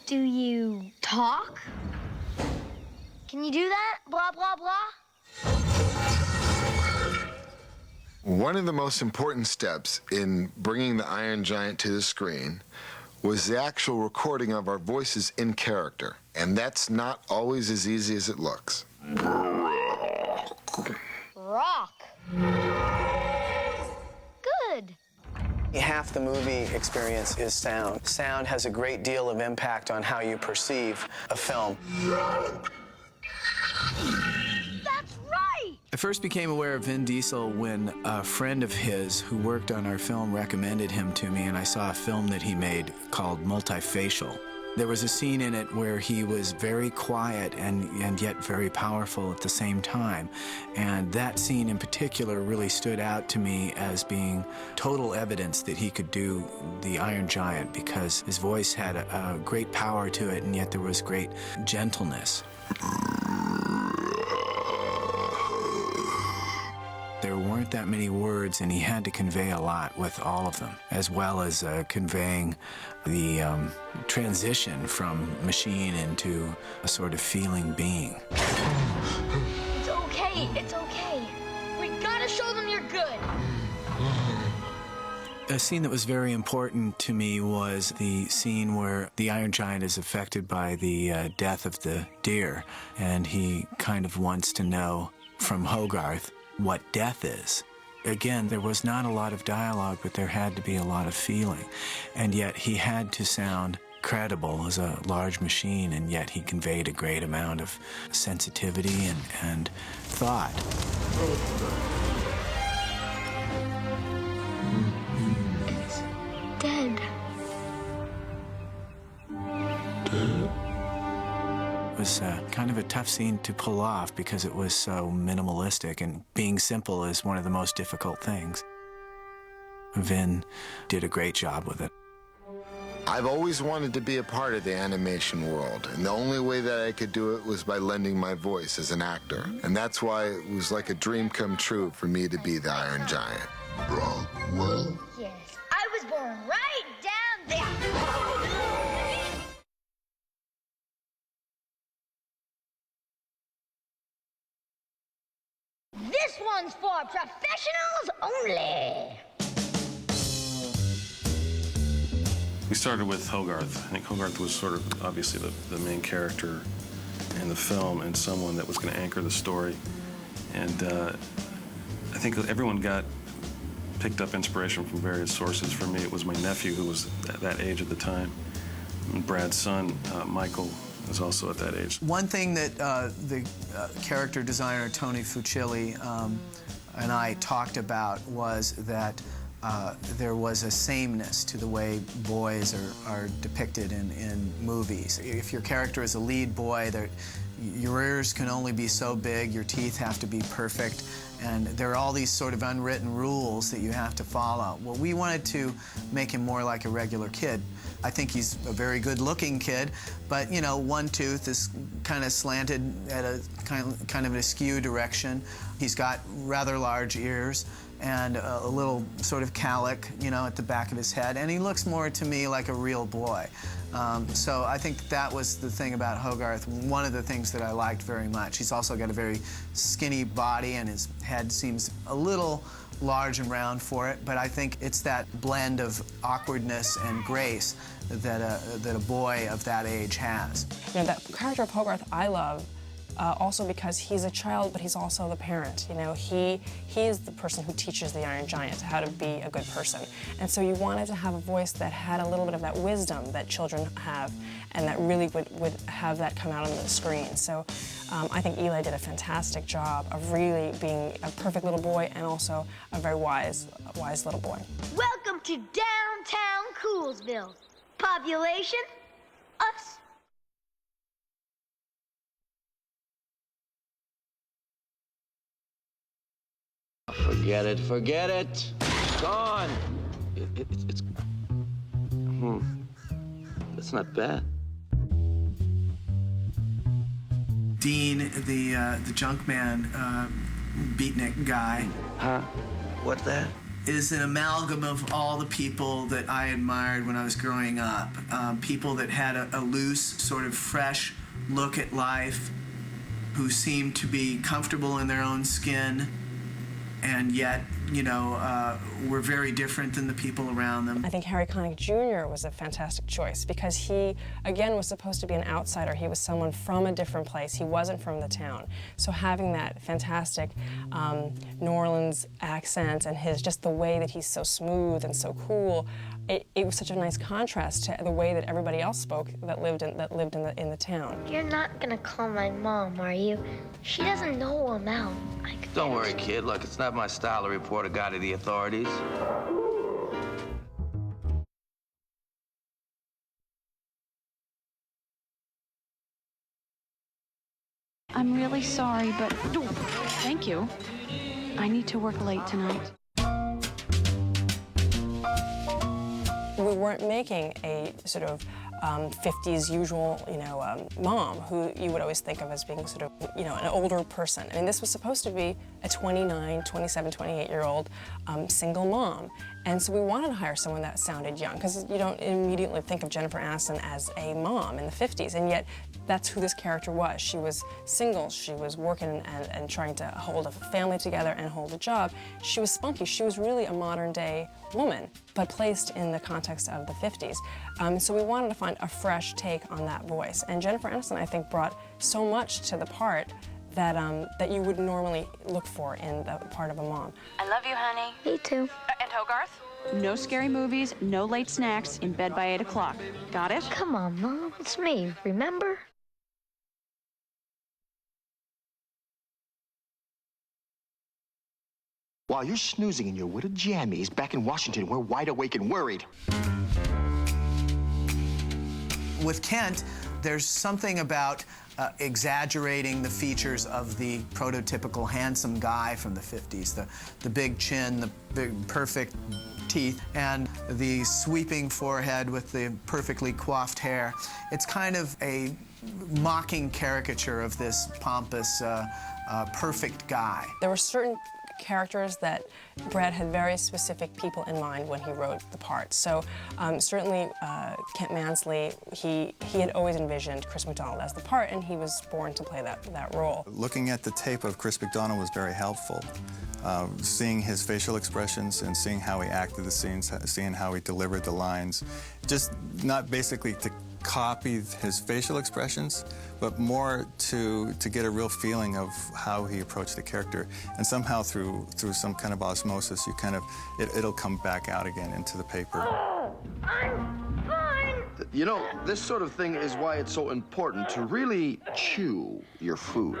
Do you talk? Can you do that? Blah, blah, blah? One of the most important steps in bringing the Iron Giant to the screen was the actual recording of our voices in character. And that's not always as easy as it looks. Rock. Good. Half the movie experience is sound. Sound has a great deal of impact on how you perceive a film. That's right! I first became aware of Vin Diesel when a friend of his who worked on our film recommended him to me, and I saw a film that he made called Multifacial. There was a scene in it where he was very quiet and yet very powerful at the same time. And that scene in particular really stood out to me as being total evidence that he could do the Iron Giant, because his voice had a great power to it, and yet there was great gentleness. There weren't that many words, and he had to convey a lot with all of them, as well as conveying the transition from machine into a sort of feeling being. It's okay, it's okay. We gotta show them you're good. A scene that was very important to me was the scene where the Iron Giant is affected by the death of the deer, and he kind of wants to know from Hogarth what death is. Again, there was not a lot of dialogue, but there had to be a lot of feeling. And yet he had to sound credible as a large machine, and yet he conveyed a great amount of sensitivity and thought. It's dead. It was kind of a tough scene to pull off because it was so minimalistic, and being simple is one of the most difficult things. Vin did a great job with it. I've always wanted to be a part of the animation world, and the only way that I could do it was by lending my voice as an actor. And that's why it was like a dream come true for me to be the Iron Giant. Yes, I was born right down there. This one's for professionals only. We started with Hogarth. I think Hogarth was sort of obviously the main character in the film and someone that was going to anchor the story. And I think everyone picked up inspiration from various sources. For me, it was my nephew, who was at that age at the time. And Brad's son, Michael, was also at that age. One thing that the character designer, Tony Fucilli, and I talked about was that there was a sameness to the way boys are depicted in movies. If your character is a lead boy, your ears can only be so big, your teeth have to be perfect, and there are all these sort of unwritten rules that you have to follow. Well, we wanted to make him more like a regular kid. I think he's a very good-looking kid, but, you know, one tooth is kind of slanted at a kind of an askew direction. He's got rather large ears and a little sort of cowlick, you know, at the back of his head, and he looks more to me like a real boy. So I think that was the thing about Hogarth, one of the things that I liked very much. He's also got a very skinny body, and his head seems a little large and round for it, but I think it's that blend of awkwardness and grace that a boy of that age has. You know, that character of Hogarth I love, also because he's a child, but he's also the parent. You know, he is the person who teaches the Iron Giant how to be a good person. And so you wanted to have a voice that had a little bit of that wisdom that children have, and that really would have that come out on the screen. So I think Eli did a fantastic job of really being a perfect little boy and also a very wise little boy. Welcome to downtown Coolsville. Population, us. Forget it, forget it. Gone. It's That's not bad. Dean, the junk man, beatnik guy. Huh? What's that? is an amalgam of all the people that I admired when I was growing up. People that had a loose, sort of fresh look at life, who seemed to be comfortable in their own skin, and yet, you know, were very different than the people around them. I think Harry Connick Jr. was a fantastic choice because he, again, was supposed to be an outsider. He was someone from a different place. He wasn't from the town. So having that fantastic New Orleans accent and just the way that he's so smooth and so cool, it was such a nice contrast to the way that everybody else spoke that lived in the town. You're not gonna call my mom, are you? She doesn't know I'm out. Don't worry, kid. Look, it's not my style to report a guy to the authorities. I'm really sorry, but thank you. I need to work late tonight. We weren't making a sort of 50s usual, you know, mom who you would always think of as being sort of, you know, an older person. I mean, this was supposed to be a 29, 27, 28-year-old single mom. And so we wanted to hire someone that sounded young, because you don't immediately think of Jennifer Aniston as a mom in the 50s, and yet that's who this character was. She was single, she was working and trying to hold a family together and hold a job. She was spunky, she was really a modern-day woman, but placed in the context of the 50s. So we wanted to find a fresh take on that voice. And Jennifer Aniston, I think, brought so much to the part that, that you would normally look for in the part of a mom. I love you, honey. Me too. And Hogarth? No scary movies, no late snacks, in bed by 8 o'clock. Got it? Come on, Mom. It's me, remember? While you're snoozing in your wooded jammies, back in Washington, we're wide awake and worried. With Kent, there's something about exaggerating the features of the prototypical handsome guy from the 50s, the big chin, the big perfect teeth, and the sweeping forehead with the perfectly coiffed hair. It's kind of a mocking caricature of this pompous, perfect guy. There were certain characters that Brad had very specific people in mind when he wrote the part. So certainly Kent Mansley, he had always envisioned Chris McDonald as the part, and he was born to play that role. Looking at the tape of Chris McDonald was very helpful. Seeing his facial expressions and seeing how he acted the scenes, seeing how he delivered the lines, just not basically to copy his facial expressions, but more to get a real feeling of how he approached the character. And somehow through some kind of osmosis, you kind of, it'll come back out again into the paper. I'm fine. You know, this sort of thing is why it's so important to really chew your food.